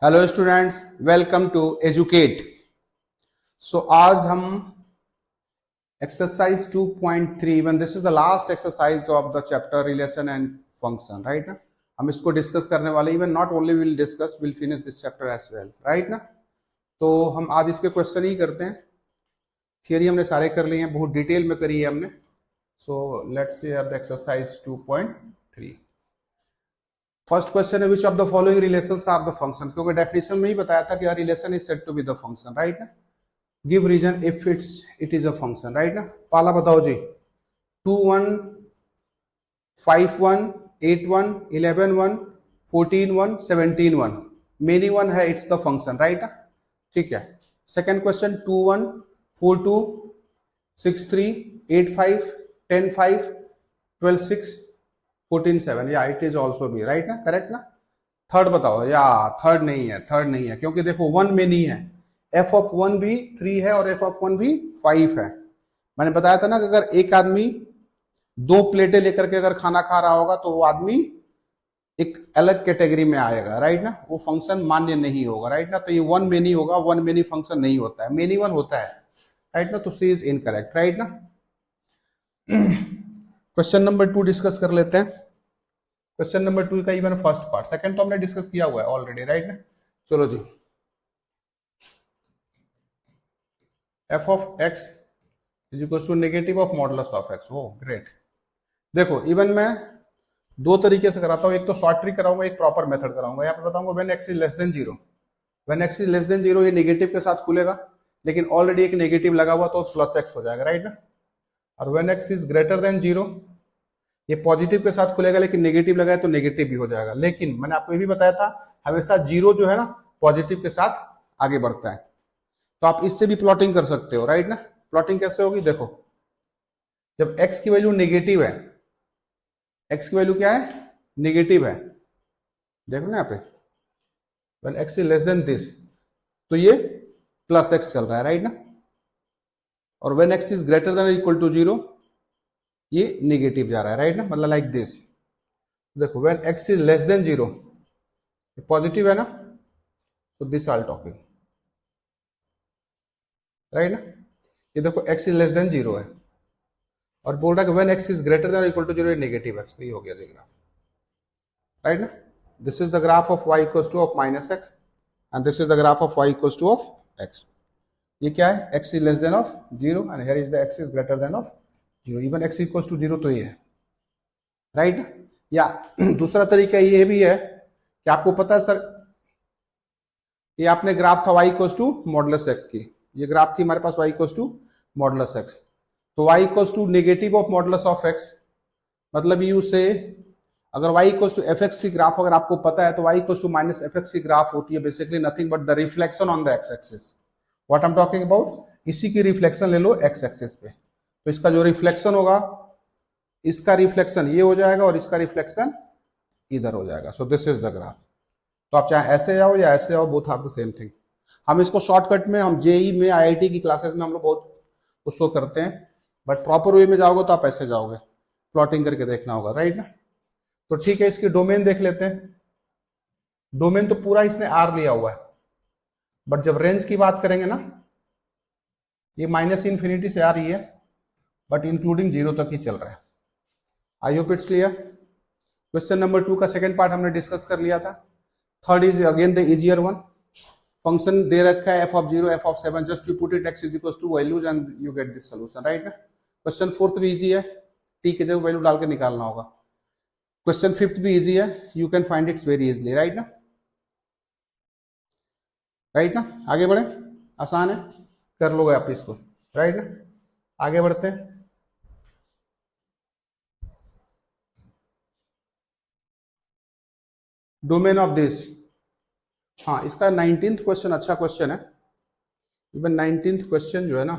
Hello students, welcome to educate. So आज हम exercise 2.3 even this is the last exercise of the chapter relation and function, right ना। हम इसको discuss करने वाले, even not only will discuss, will finish this chapter as well, right ना। तो हम आज इसके क्वेश्चन ही करते हैं। थियरी हमने सारे कर लिए हैं, बहुत डिटेल में करी है हमने। So let's see the exercise 2.3। First question है which of the following relations are the function, क्योंकि डेफिनेशन में ही बताया था कि a relation is said to be the function, right ना। Give reason if it is a function, right ना। पहला बताओ जी, 2 1 5 1 8 1 11 1 14 1 17 1 मेनी 1 है, इट्स द फंक्शन, राइट ना। ठीक है। सेकेंड क्वेश्चन 2 1 4 2 6 3 8 5 10 5 12 6 14 7, या it is also B, right ना, करेक्ट ना। थर्ड बताओ, या थर्ड नहीं है, क्योंकि देखो 1 में नहीं है, एफ ऑफ 1 भी 3 है और एफ ऑफ 1 भी 5 है। मैंने बताया था ना कि अगर एक आदमी 2 प्लेटें लेकर के अगर खाना खा रहा होगा तो वो आदमी एक अलग कैटेगरी में आएगा, राइट ना, वो फंक्शन मान्य नहीं होगा, राइट ना। तो ये 1 में नहीं होगा, 1 में नहीं फंक्शन नहीं होता है, मेनी 1 होता है, राइट ना। तो सी इज इनकरेक्ट, राइट ना। क्वेश्चन नंबर 2 डिस्कस कर लेते हैं। क्वेश्चन नंबर 2 का इवन फर्स्ट पार्ट, सेकंड तो हमने डिस्कस किया हुआ है ऑलरेडी, राइट ना। चलो जी, f of x is equal to negative of modulus of x. Oh great. देखो इवन मैं 2 तरीके से कराता हूँ, एक तो शॉर्ट ट्रिक कराऊंगा, एक प्रॉपर मेथड कराऊंगा। यहाँ पे बताऊंगा when x is less than 0, when x is less than 0 ये नेगेटिव के साथ खुलेगा, लेकिन ऑलरेडी एक नेगेटिव लगा हुआ तो प्लस एक्स हो जाएगा, राइट ना। और when x is greater then 0 ये पॉजिटिव के साथ खुलेगा, लेकिन नेगेटिव लगा है तो नेगेटिव भी हो जाएगा। लेकिन मैंने आपको ये भी बताया था हमेशा 0 जो है ना पॉजिटिव के साथ आगे बढ़ता है। तो आप इससे भी प्लॉटिंग कर सकते हो, राइट ना। प्लॉटिंग कैसे होगी, देखो जब x की वैल्यू नेगेटिव है, x की वैल्यू क्या है, नेगेटिव है, देखो ना यहाँ पे when x is less then this तो ये प्लस x चल रहा है, राइट ना। और when x is greater than equal to 0 ये नेगेटिव जा रहा है, राइट ना, मतलब लाइक दिस। देखो when x is less than 0 positive है ना, तो दिस आल टॉपिंग, राइट ना। ये देखो x इज लेस देन 0 है और बोल रहा है कि when x is greater than equal to 0 ये नेगेटिव x, तो ये हो गया ग्राफ, राइट ना। This is the graph of y equals to of minus x and this is the graph of y equals to of x। ये क्या है, x is less than of 0 and here is the x is greater than of 0, even x equals to 0, तो ये है, right ना। या दूसरा तरीका ये भी है कि आपको पता है सर ये आपने ग्राफ था y equals to modulus x की, ये ग्राफ थी हमारे पास y equals to modulus x, तो y equals to negative of modulus of x, मतलब यू से अगर y equals to f x की ग्राफ अगर आपको पता है तो y equals to minus f x की ग्राफ होती है basically nothing but the reflection on the x axis. What I am talking about, इसी की रिफ्लेक्शन ले लो एक्स एक्सिस पे, तो इसका जो रिफ्लेक्शन होगा, इसका रिफ्लेक्शन ये हो जाएगा और इसका रिफ्लेक्शन इधर हो जाएगा। So this is the graph. तो आप चाहे ऐसे आओ या ऐसे आओ, both are the same thing. हम इसको शॉर्टकट में, हम जेई में आईआईटी की क्लासेस में हम लोग बहुत उसको करते हैं, बट प्रॉपर वे में जाओगे तो आप ऐसे जाओगे, प्लॉटिंग करके देखना होगा, राइट ना। तो ठीक है, इसकी डोमेन देख लेते हैं। डोमेन तो पूरा इसने आर लिया हुआ है, बट जब रेंज की बात करेंगे ना, ये माइनस इन्फिनिटी से आ रही है बट इंक्लूडिंग 0 तक ही चल रहा है। I hope it's clear. Question number 2 का सेकेंड पार्ट हमने डिस्कस कर लिया था। Third is again the easier one. Function दे रखा है f of 0 f of 7, just you put it x is equal to values and you get this solution, right ना। Question 4th भी easy है, t के जगह वैल्यू डाल के निकालना होगा। क्वेश्चन 5th भी इजी है, you can find its very easily, right ना, राइट ना। आगे बढ़े, आसान है, कर लोगे आप इसको, राइट ना। आगे बढ़ते हैं। डोमेन ऑफ दिस, हाँ इसका 19th क्वेश्चन अच्छा क्वेश्चन है, इवन 19th क्वेश्चन जो है ना,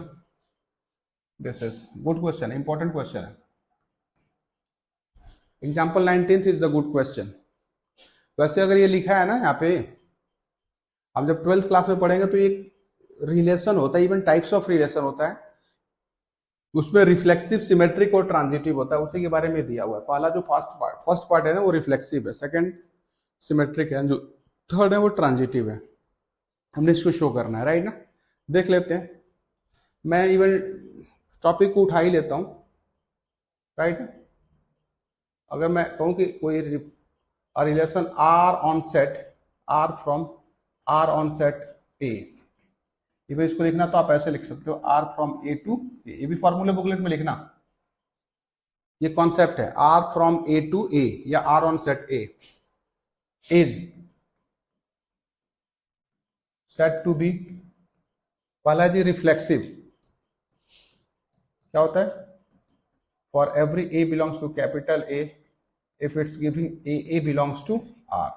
this is good question, important question है। Example 19th is the good question. वैसे अगर ये लिखा है ना यहाँ पे, हम जब 12th क्लास में पढ़ेंगे तो एक रिलेशन होता है, इवन टाइप्स ऑफ रिलेशन होता है, उसमें रिफ्लेक्सिव, सिमेट्रिक और ट्रांजिटिव होता है, उसी के बारे में दिया हुआ है। पहला जो फर्स्ट पार्ट है ना वो रिफ्लेक्सिव है, सेकंड सिमेट्रिक है, जो थर्ड है वो ट्रांजिटिव है, हमने इसको शो करना है, राइट ना। देख लेते हैं, मैं इवन टॉपिक को उठा ही लेता हूं, राइट। अगर मैं कहूं कि कोई relation R on set R from R on set A, even इसको लिखना तो आप ऐसे लिख सकते हो, R from A to A, ये भी फॉर्मूले बुकलेट में लिखना। ये कॉन्सेप्ट है R from A to A या R on set A is set to be, पहला जी रिफ्लेक्सिव, क्या होता है, for every a belongs to capital A if it's giving a belongs to are,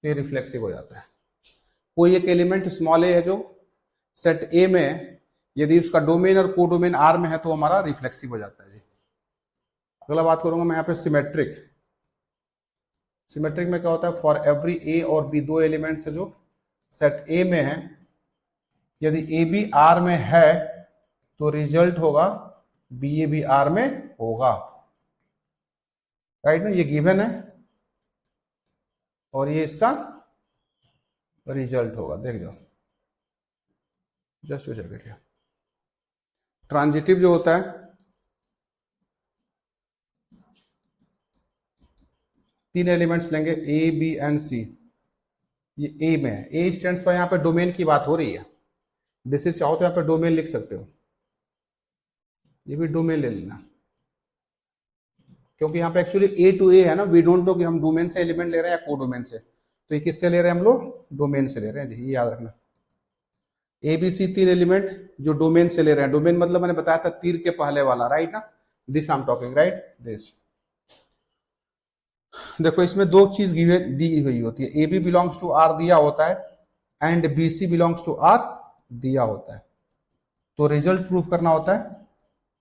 ये रिफ्लेक्सिव हो जाता है। कोई एक एलिमेंट स्मॉल ए है जो सेट ए में है, यदि उसका डोमेन और कोडोमेन आर में है तो हमारा रिफ्लेक्सिव हो जाता है जी। अगला बात करूंगा मैं यहाँ पे सिमेट्रिक। सिमेट्रिक में क्या होता है, फॉर एवरी ए और बी, दो एलिमेंट्स है जो सेट ए में है, यदि ए बी आर में है तो रिजल्ट होगा बी ए बी आर में होगा, राइट ना। ये गिवन है और ये इसका रिजल्ट होगा, देख जाओ जस्ट सेकंड। ट्रांजिटिव जो होता है, तीन एलिमेंट्स लेंगे ए बी एंड सी, ये ए में है, ए स्टैंड्स पर, यहां पे डोमेन की बात हो रही है, दिस इज, चाहो तो यहां पे डोमेन लिख सकते हो, ये भी डोमेन ले लेना, क्योंकि यहाँ पे एक्चुअली ए टू ए है ना, वी डोंट नो कि हम डोमेन से एलिमेंट ले रहे हैं या कोडोमेन से, तो ये किससे ले रहे हैं हम लोग, डोमेन से ले रहे हैं जी, ये याद रखना। ए बी सी तीन एलिमेंट जो डोमेन से ले रहे हैं, डोमेन मतलब मैंने बताया था तीर के पहले वाला, राइट ना, this I am talking, right this. देखो इसमें दो चीज दी हुई होती है, a b belongs to R दिया होता है and b c belongs to R दिया होता है, तो रिजल्ट प्रूफ करना होता है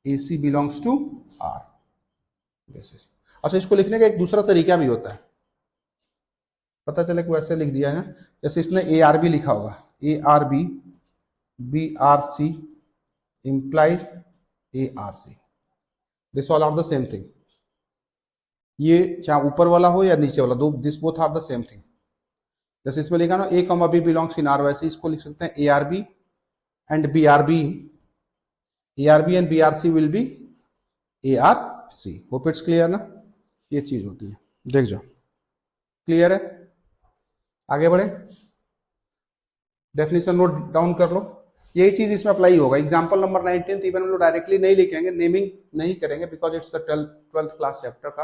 ए सी बिलोंग्स टू आर। अच्छा, इसको लिखने का एक दूसरा तरीका भी होता है, पता चले कि वैसे लिख दिया है, जैसे इसने ए आर बी लिखा होगा, A R B B R C implies A R C, this all are the same thing, ये चाहे ऊपर वाला हो या नीचे वाला, दो this both are the same thing. जैसे इसमें लिखा ना A comma B belongs in R, वैसे इसको लिख सकते हैं A R B and B R B, A R B and B R C will be A R C. Hope it's clear ना, ये चीज होती है, देख जाओ क्लियर है। आगे बढ़े, डेफिनेशन नोट डाउन कर लो, यही चीज इसमें अप्लाई होगा। एग्जांपल नंबर 19 इवन हम लोग डायरेक्टली नहीं लिखेंगे, नेमिंग नहीं करेंगे, because it's the 12th class chapter का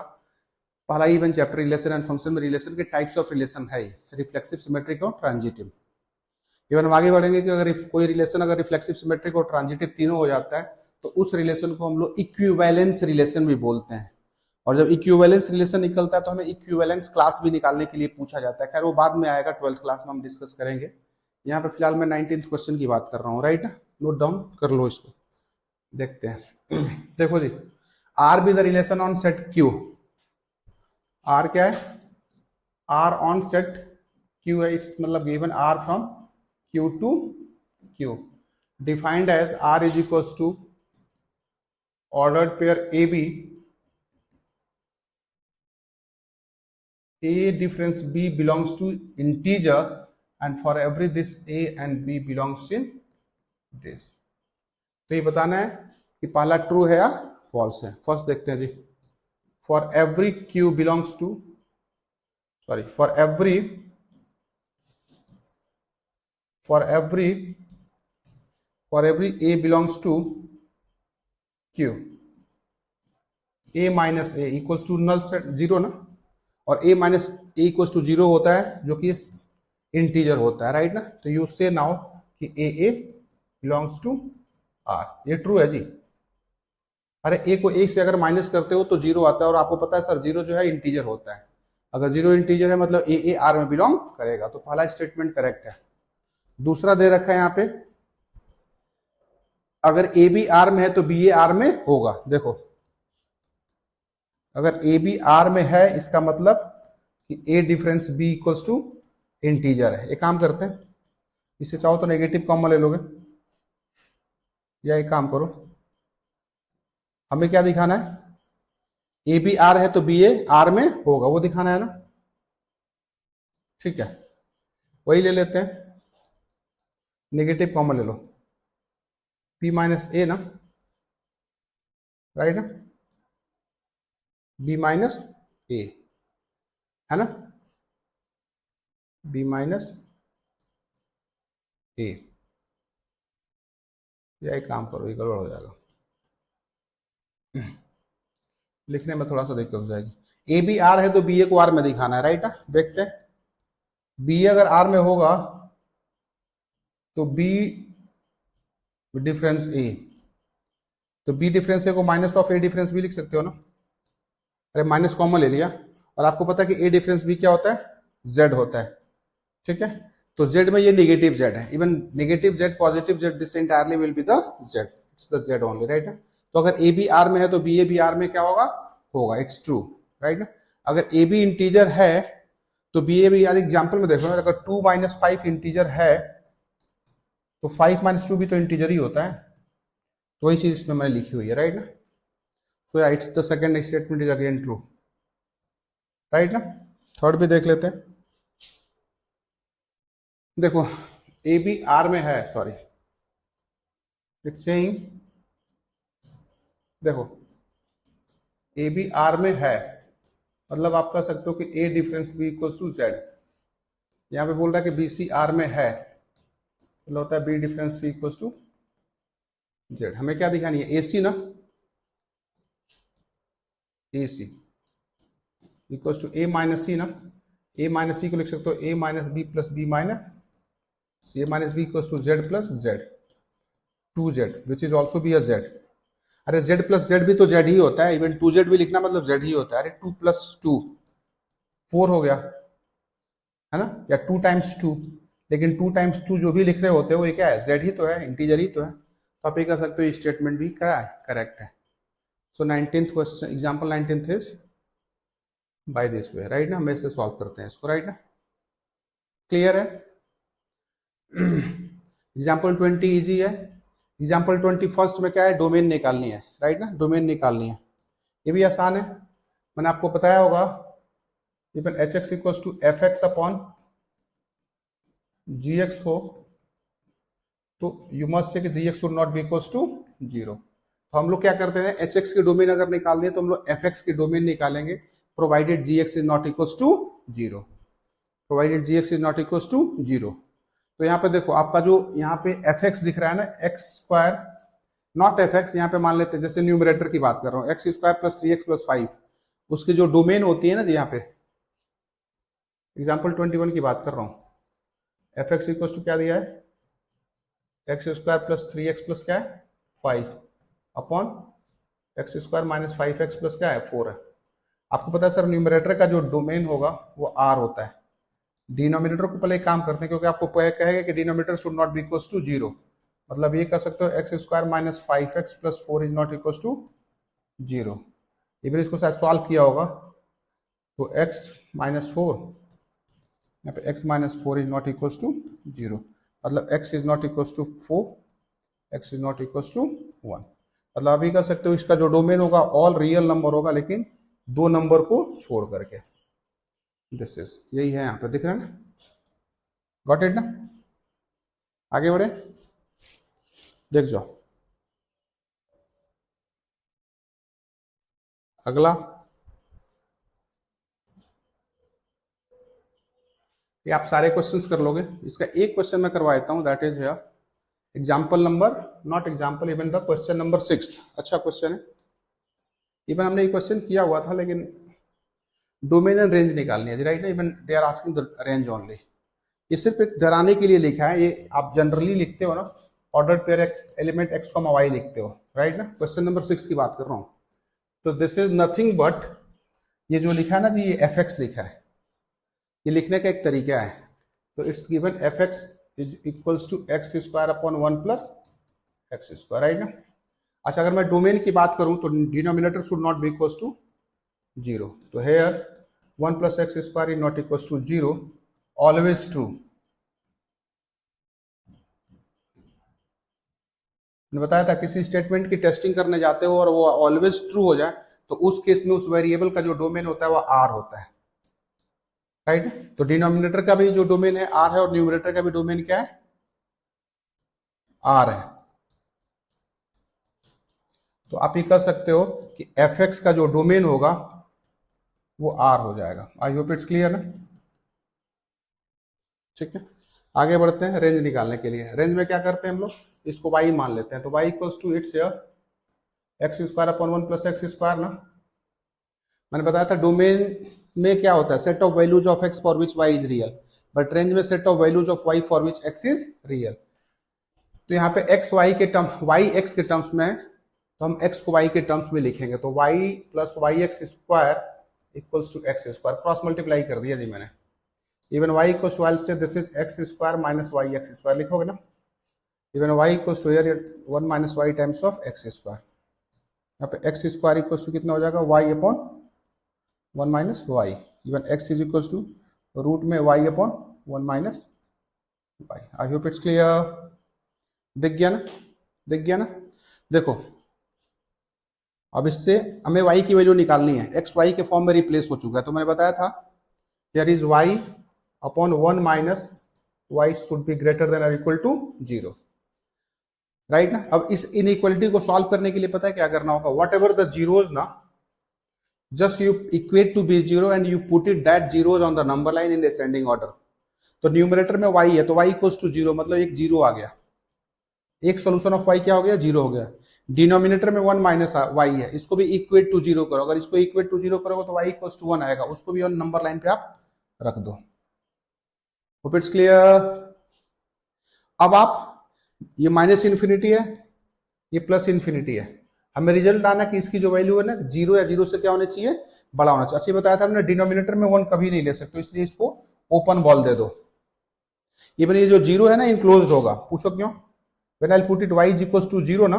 पहला even chapter, relation and function में रिलेशन के टाइप्स ऑफ रिलेशन है, रिफ्लेक्सिव, सिमेट्रिक और ट्रांजिटिव। इवन हम आगे बढ़ेंगे कि अगर कोई रिलेशन अगर रिफ्लेक्सिव, सिमेट्रिक और ट्रांजिटिव तीनों हो जाता है तो उस रिलेशन को हम लोग इक्विवेलेंस रिलेशन भी बोलते हैं, और जब इक्विवेलेंस रिलेशन निकलता है तो हमें इक्विवेलेंस क्लास भी निकालने के लिए पूछा जाता है, खैर वो बाद में आएगा, 12th क्लास में हम डिस्कस करेंगे। यहाँ पे फिलहाल मैं 19th क्वेश्चन की बात कर रहा हूँ, राइट ना, नोट डाउन कर लो इसको, देखते हैं। देखो जी, R be the relation on set Q, R क्या है, आर ऑन सेट क्यू है, इट्स मतलब given R from Q to Q, defined as R is equal to ordered pair AB, A difference B belongs to integer and for every this A and B belongs in this। तो ये बताना है कि पहला true है या false है। First देखते हैं जी, for every Q belongs to, sorry for every A belongs to Q, A minus A equals to null set zero ना, और A minus A equals to zero होता है जो कि इंटीजर होता है, राइट ना। तो यू से नाउ कि ए बिलोंग्स टू आर, ये ट्रू है जी। अरे ए को ए से अगर माइनस करते हो तो जीरो आता है, और आपको पता है सर जीरो जो है इंटीजर होता है, अगर जीरो इंटीजर है मतलब ए आर में बिलोंग करेगा, तो पहला स्टेटमेंट करेक्ट है। दूसरा दे रखा है यहाँ पे, अगर ए बी आर में है तो बी ए आर में होगा। देखो अगर ए बी आर में है इसका मतलब कि A difference B equals to integer है। एक काम करते हैं, इससे चाहो तो नेगेटिव कॉमन ले लोगे, या एक काम करो, हमें क्या दिखाना है, ए बी आर है तो बी ए आर में होगा, वो दिखाना है ना, ठीक है। वही ले लेते हैं, नेगेटिव कॉमन ले लो, p माइनस ए ना, राइट ना, b माइनस ए है ना, b माइनस ए। या एक काम करो, ये गड़बड़ हो जाएगा, लिखने में थोड़ा सा दिक्कत हो जाएगी। ए बी आर है तो बी ए को आर में दिखाना है, राइट ना। देखते हैं, बी ए अगर आर में होगा तो बी डिफरेंस ए, तो बी डिफरेंस ए को minus of a difference b लिख सकते हो ना। अरे माइनस कॉमन ले लिया, और आपको पता है कि ए डिफरेंस बी क्या होता है, जेड होता है, ठीक है। तो जेड में ये नेगेटिव जेड है, even negative Z positive Z this entirely will be the Z, it's the Z only, right ना। तो अगर ए बी आर में है तो बी ए बी आर में क्या होगा, होगा, इट्स ट्रू, राइट ना। अगर ए बी इंटीजर है तो b a b R, example में देखो, अगर 2 माइनस 5 इंटीजर है तो 5 माइनस 2 भी तो इंटीजर ही होता है, तो वही चीज इसमें मैंने लिखी हुई है, राइट ना। So it's the second statement is again true, right ना। थर्ड भी देख लेते हैं, देखो ए बी आर में है, सॉरी इट्स सेइंग, देखो ए बी आर में है, मतलब आप कह सकते हो कि A difference B equals to Z. यहां पे बोल रहा है कि बी सी आर में है, मतलब होता है B difference C equals to Z. हमें क्या दिखानी है, ए सी ना, A C equals to A minus C ना, ए माइनस सी को लिख सकते हो A minus B plus B minus C, A minus B equals to Z plus Z, two Z which is also be a Z. अरे Z plus Z भी तो Z ही होता है, इवन टू जेड भी लिखना मतलब जेड ही होता है। अरे 2 प्लस 2 4 हो गया है ना, या 2 टाइम्स 2, लेकिन 2 टाइम्स 2 जो भी लिख रहे होते हैं वो ये क्या है, जेड ही तो है, इंटीजर ही तो है। तो आप ये कह सकते हो ये स्टेटमेंट भी क्या है, करेक्ट है। सो 19th question, example 19th is by this way, right ना। हम इससे सॉल्व करते हैं इसको, राइट ना, क्लियर है। एग्जाम्पल 20 इजी है। एग्जाम्पल 21 में क्या है, डोमेन निकालनी है, राइट ना, डोमेन निकालनी है, ये भी आसान है। मैंने आपको बताया होगा, even h x equals to f x upon g x हो तो यू मस्ट से कि g x should not be equals to 0। तो हम लोग क्या करते हैं, एच एक्स की डोमेन अगर निकालनी है तो हम लोग एफ एक्स की डोमेन निकालेंगे, provided g x is not equals to 0, provided g x is not equals to 0। तो यहाँ पे देखो आपका जो यहाँ पे एफ एक्स दिख रहा है ना, x square not F x, यहाँ पे मान लेते हैं जैसे न्यूमरेटर की बात कर रहा हूँ, x square plus 3x plus 5, उसकी जो डोमेन होती है ना, यहाँ पे एग्जाम्पल 21 की बात कर रहा हूँ, एफ एक्स इक्वल टू क्या दिया है, x square plus 3x plus क्या है 5 upon x square minus 5x plus क्या है 4 है। आपको पता है सर न्यूमरेटर का जो डोमेन होगा वो r होता है। डिनोमिनेटर को पहले एक काम करते हैं, क्योंकि आपको कहेगा कि denominator should not be equals to 0, मतलब ये कर सकते हो x square minus 5x plus 4 is not equals to 0। Even इसको शायद सॉल्व किया होगा तो x माइनस 4, यहाँ पे x minus 4 is not equals to 0, मतलब x is not equals to 4, x is not equals to 1। मतलब आप ये कह सकते हो इसका जो डोमेन होगा ऑल रियल नंबर होगा, लेकिन 2 नंबर को छोड़ करके। दिस इज, यही है यहाँ पे दिख रहा है ना, गॉट इट ना। आगे बढ़े, देख जाओ अगला। ये आप सारे क्वेश्चंस कर लोगे, इसका एक क्वेश्चन मैं करवा देता हूं, that is here example number, not example, even the question number 6। अच्छा क्वेश्चन है, इवन हमने ये क्वेश्चन किया हुआ था, लेकिन डोमेन एंड रेंज निकालनी है, राइट ना। Even they are asking the range only, ये सिर्फ एक डराने के लिए लिखा है, ये आप जनरली लिखते हो ना, order pair element x comma y लिखते हो, राइट ना। क्वेश्चन नंबर 6 की बात कर रहा हूँ, तो दिस इज नथिंग बट, ये जो लिखा है ना जी, ये एफ एक्स लिखा है, ये लिखने का एक तरीका है। तो it's given f x is equals to x square upon 1 plus x square, right ना। अच्छा, अगर मैं डोमेन की बात करूं तो denominator should not be equals to 0, तो here 1 plus x square is not equals to 0, always true. मैंने बताया था किसी स्टेटमेंट की टेस्टिंग करने जाते हो और वो ऑलवेज ट्रू हो जाए, तो उस केस में उस वेरिएबल का जो डोमेन होता है वो आर होता है, राइट। तो डिनोमिनेटर का भी जो डोमेन है आर है और न्यूमरेटर का भी डोमेन क्या है, आर है। तो आप ये कर सकते हो कि एफ एक्स का जो डोमेन होगा वो आर हो जाएगा। आई होप इट्स क्लियर ना। ठीक है, आगे बढ़ते हैं रेंज निकालने के लिए। रेंज में क्या करते हैं हम लोग, इसको y मान लेते हैं। तो y equals to it's x square upon 1 plus x square ना। मैंने बताया था डोमेन में क्या होता है, set of values of x for which y is real, but range में set of values of y for which x is real. तो यहाँ पे x y के टर्म, y x के टर्म्स में, तो हम x को y के टर्म्स में लिखेंगे। तो y plus y x square equals to x square, cross multiply कर दिया जी मैंने। Even y equals to, I will say this is x square minus y x square लिखोगे ना। Even y equals to here 1 minus y times of x square. यहाँ पे x square equals to कितना हो जाएगा, y upon 1 minus y. Even x is equals to root में y upon 1 minus y. I hope it's clear. दिख गया ना, दिख गया ना। देखो अब इससे हमें y की वैल्यू निकालनी है, x y के फॉर्म में रिप्लेस हो चुका है। तो मैंने बताया था here is y upon 1 minus y should be greater than और इक्वल टू 0, राइट ना। अब इस इनइक्वालिटी को सॉल्व करने के लिए पता है क्या करना होगा, वॉट एवर द जीरोज ना, just you equate to be zero and you put it that zeros on the number line in descending order. तो न्यूमरेटर में y है तो y इक्वल्स टू 0, मतलब एक जीरो आ गया, एक सोल्यूशन ऑफ y क्या हो गया, जीरो हो गया। डिनोमिनेटर में 1 माइनस y है, इसको भी इक्वेट टू 0 करो। अगर इसको इक्वेट टू 0 करोगे तो y इक्वल्स टू 1 आएगा, उसको भी ऑन नंबर लाइन पे आप रख दो। Hope it's clear. अब आप, ये माइनस इन्फिनिटी है, ये प्लस इन्फिनिटी है, हमें रिजल्ट आना कि इसकी जो वैल्यू है ना, जीरो या जीरो से क्या होना चाहिए, बड़ा होना चाहिए। अच्छा बताया था हमने डिनोमिनेटर में 1 कभी नहीं ले सकते, इसलिए इसको ओपन बॉल दे दो। इवन ये जो जीरो है ना इनक्लोज्ड होगा, पूछो क्यों। When I'll put it y is equals to 0 ना,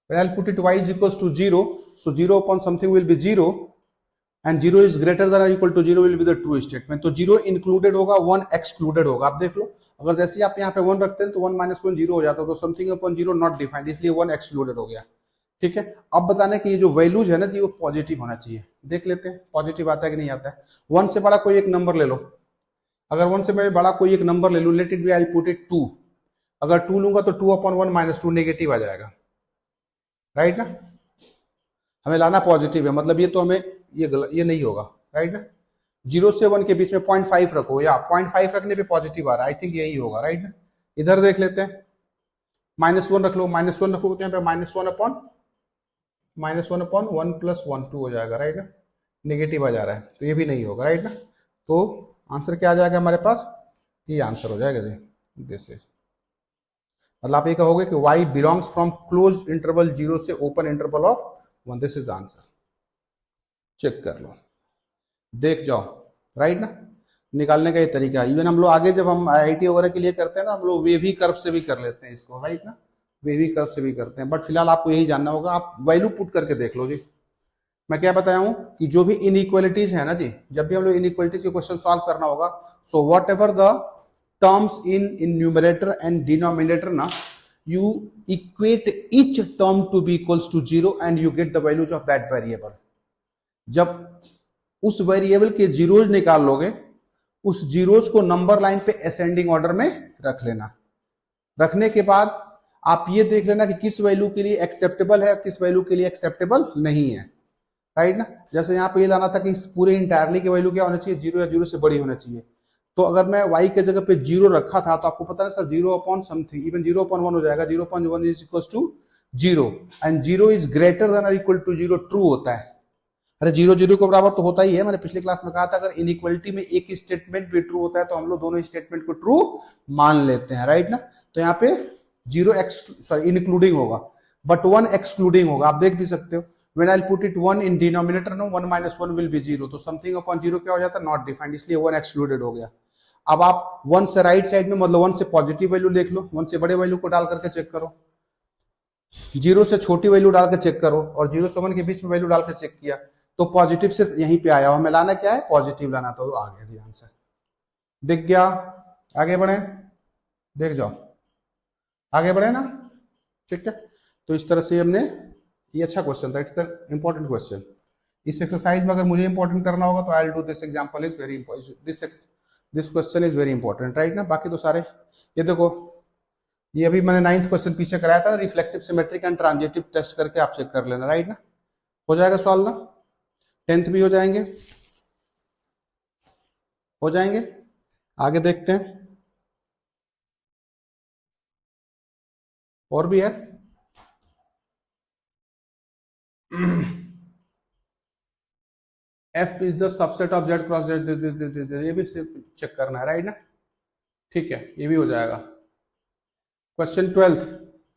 when I'll put it y is equals to 0, so 0 upon something will be 0 and 0 is greater than or equal to 0 will be the true statement। तो 0 included होगा, 1 excluded होगा। आप देख लो, अगर जैसे ही आप यहाँ पे 1 रखते हैं तो 1 माइनस 1 0 हो जाता है, तो समथिंग अपॉन 0 नॉट डिफाइंड, इसलिए 1 excluded हो गया। ठीक है, अब बताना कि ये जो वैल्यूज है ना जी वो पॉजिटिव होना चाहिए। देख लेते हैं पॉजिटिव आता है कि नहीं आता है। 1 से बड़ा कोई एक नंबर ले लो, अगर 1 से बड़ा कोई एक नंबर ले लो, let it be, I will put it 2। अगर 2 लूंगा तो 2 अपॉन 1 माइनस 2 नेगेटिव आ जाएगा, राइट ना। हमें लाना पॉजिटिव है, मतलब ये तो हमें ये नहीं होगा, राइट ना। 0 से 1 के बीच में 0.5 रखो, या 0.5 रखने पे पॉजिटिव आ रहा है, आई थिंक यही होगा, राइट ना। इधर देख लेते हैं, -1 रख लो, -1 रखोगे तो यहाँ पे -1 अपॉन 1 प्लस 1 2 हो जाएगा, राइट ना। नेगेटिव आ जा रहा है तो ये भी नहीं होगा, राइट ना। तो आंसर क्या आ जाएगा हमारे पास, ये आंसर हो जाएगा जी, दिस इज। मतलब आप ये कहोगे कि y belongs from close interval 0 से open interval of 1, this is the answer. Check कर लो, देख जाओ, राइट ना। निकालने का ये तरीका है। इवन हम लोग आगे जब हम IIT वगैरह के लिए करते हैं ना, हम लोग वेवी कर्व से भी कर लेते हैं इसको, राइट ना, वेवी कर्व से भी करते हैं। बट फिलहाल आपको यही जानना होगा, आप वैल्यू पुट करके देख लो जी। मैं क्या बताया हूं कि जो भी इनइक्वालिटीज है ना जी, जब भी हम लोग इनइक्वालिटीज के क्वेश्चन सॉल्व करना होगा, so what ever the terms in numerator and denominator na, you equate each term to be equals to 0 and you get the values of that variable। जब उस वेरिएबल के जीरोज निकाल लोगे, उस zeros को number line पे ascending order में रख लेना। रखने के बाद आप ये देख लेना कि किस वैल्यू के लिए एक्सेप्टेबल है, किस वैल्यू के लिए एक्सेप्टेबल नहीं है, राइट ना। जैसे यहाँ पे ये लाना था कि पूरे इंटायरली की वैल्यू क्या होना चाहिए, 0 या 0 से बड़ी होना चाहिए। तो अगर मैं y के जगह पे 0 रखा था तो आपको पता है sir 0 upon something, even 0 upon 1 हो जाएगा। 0 upon 1 is equal to 0 and 0 is greater than और इक्वल टू 0 ट्रू होता है। अरे 0 0 के बराबर तो होता ही है। मैंने पिछले क्लास में कहा था अगर इनइक्वालिटी में एक स्टेटमेंट भी ट्रू होता है तो हम लोग दोनों स्टेटमेंट को ट्रू मान लेते हैं, राइट ना। तो यहाँ पे 0 इंक्लूडिंग होगा बट 1 एक्सक्लूडिंग होगा। आप देख भी सकते हो, when I'll put it 1 in denominator, no 1 minus 1 will be 0, तो समथिंग अपॉन 0 क्या हो जाता है, नॉट डिफाइंड, इसलिए 1 एक्सक्लूडेड हो गया। अब आप 1 से राइट साइड में, मतलब 1 से पॉजिटिव वैल्यू देख लो, 1 से बड़े वैल्यू को डाल करके चेक करो, 0 से छोटी वैल्यू डाल के चेक करो, और 0 से 1 के बीच में वैल्यू डाल के चेक किया तो पॉजिटिव सिर्फ यहीं पे आया। हमें लाना क्या है, पॉजिटिव लाना, तो आ गया जी आंसर। दिख गया, आगे बढ़े, देख जाओ, आगे बढ़े ना, ठीक है। तो इस तरह से हमने, ये अच्छा क्वेश्चन था, इट्स द इंपॉर्टेंट क्वेश्चन। इस एक्सरसाइज में अगर मुझे इंपॉर्टेंट करना होगा तो I will do this example is very important, this question is very important, right ना। बाकी तो सारे, ये देखो, ये अभी मैंने 9th क्वेश्चन पीछे कराया था ना, reflexive symmetric and transitive test करके आप चेक कर लेना, राइट ना। हो जाएगा सॉल्व ना, 10th भी हो जाएंगे, हो जाएंगे। आगे देखते हैं, और भी है। F is the subset of Z cross Z, ये भी चेक करना है, राइट ना। ठीक है, ये भी हो जाएगा। Question 12th,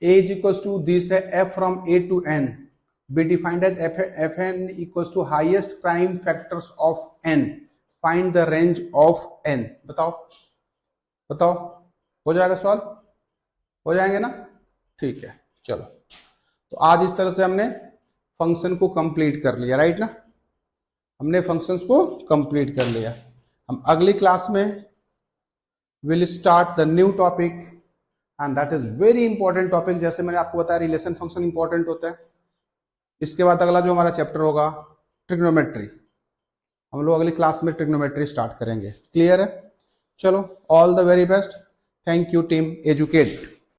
A is equal to this है F from A to N, be defined as Fn equal to highest prime factors of N, find the range of N। बताओ बताओ, हो जाएगा सॉल्व, हो जाएंगे ना। ठीक है, चलो, तो आज इस तरह से हमने फंक्शन को कंप्लीट कर लिया, राइट ना। हमने फंक्शंस को कंप्लीट कर लिया। हम अगली क्लास में will start the new topic and that is very important topic. जैसे मैंने आपको बताया रिलेशन फंक्शन इंपॉर्टेंट होता है। इसके बाद अगला जो हमारा चैप्टर होगा ट्रिग्नोमेट्री, हम लोग अगली क्लास में ट्रिग्नोमेट्री स्टार्ट करेंगे। क्लियर है? चलो, all the very best. Thank you team educate.